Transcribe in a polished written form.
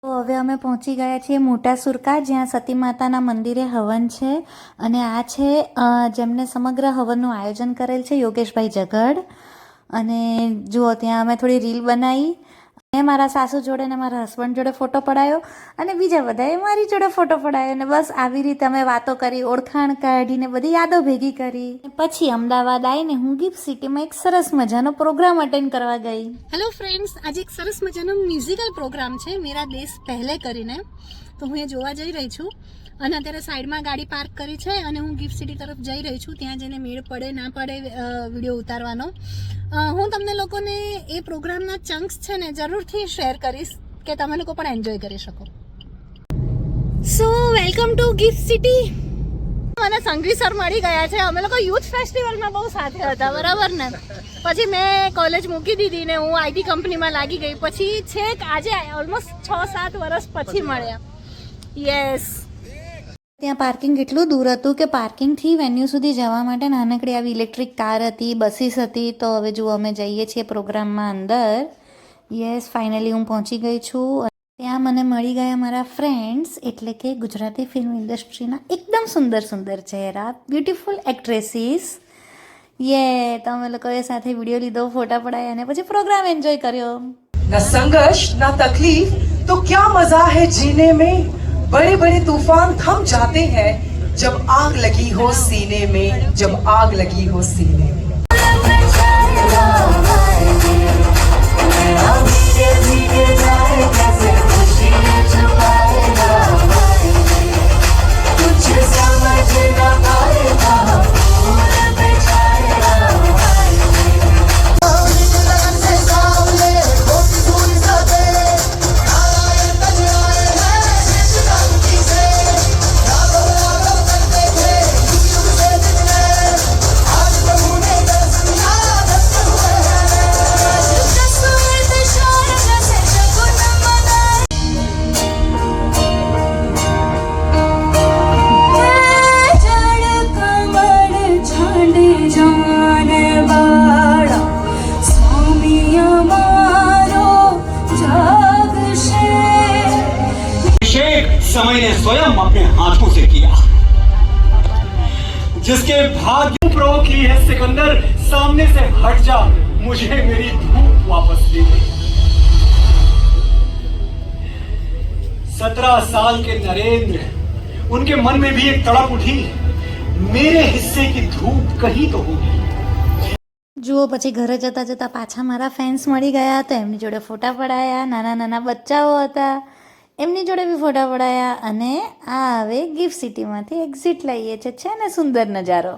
તો હવે અમે પહોંચી ગયા છીએ મોટા સુરકા, જ્યાં સતી માતાના મંદિરે હવન છે. અને આ છે જેમને સમગ્ર હવનનું આયોજન કરેલ છે, યોગેશભાઈ જગડ. અને જુઓ, ત્યાં અમે થોડી રીલ બનાવી. મેં મારા સાસુ જોડે ને મારા હસબન્ડ જોડે ફોટો પડાયો, અને બીજા બધાએ મારી જોડે ફોટો પડાયો. અને બસ આવી રીતે અમે વાતો કરી, ઓળખાણ કાઢીને બધી યાદો ભેગી કરી. પછી અમદાવાદ આવીને હું ગિફ્ટ સિટીમાં એક સરસ મજાનો પ્રોગ્રામ અટેન્ડ કરવા ગઈ. હેલો ફ્રેન્ડ્સ, આજે એક સરસ મજાનો મ્યુઝિકલ પ્રોગ્રામ છે મેરા દેશ પહેલે કરીને, તો હું એ જોવા જઈ રહી છું. અને અત્યારે સાઈડમાં ગાડી પાર્ક કરી છે અને હું ગિફ્ટ સિટી તરફ જઈ રહી છું. ત્યાં જઈને મેળ પડે ના પડે વિડીયો ઉતારવાનો. હું તમને લોકોને એ પ્રોગ્રામના ચંક્સ છે ને જરૂરથી શેર કરીશ કે તમે લોકો પણ એન્જોય કરી શકો. સો વેલકમ ટુ ગિફ્ટ સિટી. મને સંઘવી સર મળી ગયા છે. અમે લોકો યુથ ફેસ્ટિવલમાં બહુ સાથે હતા, બરાબર ને? પછી મેં કોલેજ મૂકી દીધી ને હું આઈટી કંપનીમાં લાગી ગઈ. પછી છેક આજે ઓલમોસ્ટ 6-7 વર્ષ પછી મળ્યા. યસ. ત્યાં પાર્કિંગ એટલું દૂર હતું કે પાર્કિંગથી વેન્યુ સુધી જવા માટે નાનકડી આવી ઇલેક્ટ્રિક કાર હતી, બસીસ હતી. તો હવે જુઓ, અમે જઈએ છીએ પ્રોગ્રામમાં અંદર. યસ, ફાઇનલી હું પહોંચી ગઈ છું. ત્યાં મને મળી ગયા મારા ફ્રેન્ડ્સ, એટલે કે ગુજરાતી ફિલ્મ ઇન્ડસ્ટ્રીના એકદમ સુંદર સુંદર ચહેરા, બ્યુટીફુલ એક્ટ્રેસીસ. તો અમે લોકોએ સાથે વિડીયો લીધો, ફોટા પડાયા અને પછી પ્રોગ્રામ એન્જોય કર્યો. ना संघर्ष ना तकलीफ तो क्या मजा है जीने में. बड़े बड़े तूफान थम जाते हैं जब आग लगी हो सीने में, जब आग लगी हो सीने में. समय ने स्वयं अपने हाथों से किया. जिसके भाग्य प्रो की है सिकंदर, सामने से हट जा, मुझे मेरी धूप वापस दे दे. 17 साल के नरेंद्र, उनके मन में भी एक तड़प उठी, मेरे हिस्से की धूप कहीं तो होगी. જુઓ, પછી ઘરે જતા જતા પાછા મારા ફેન્સ મળી ગયા હતા. એમની જોડે ફોટા પડાયા. નાના નાના બચ્ચાઓ હતા, એમની જોડે બી ફોટા પડાયા. અને આ હવે ગિફ્ટ સિટીમાંથી એક્ઝિટ લઈએ છે ને સુંદર નજારો.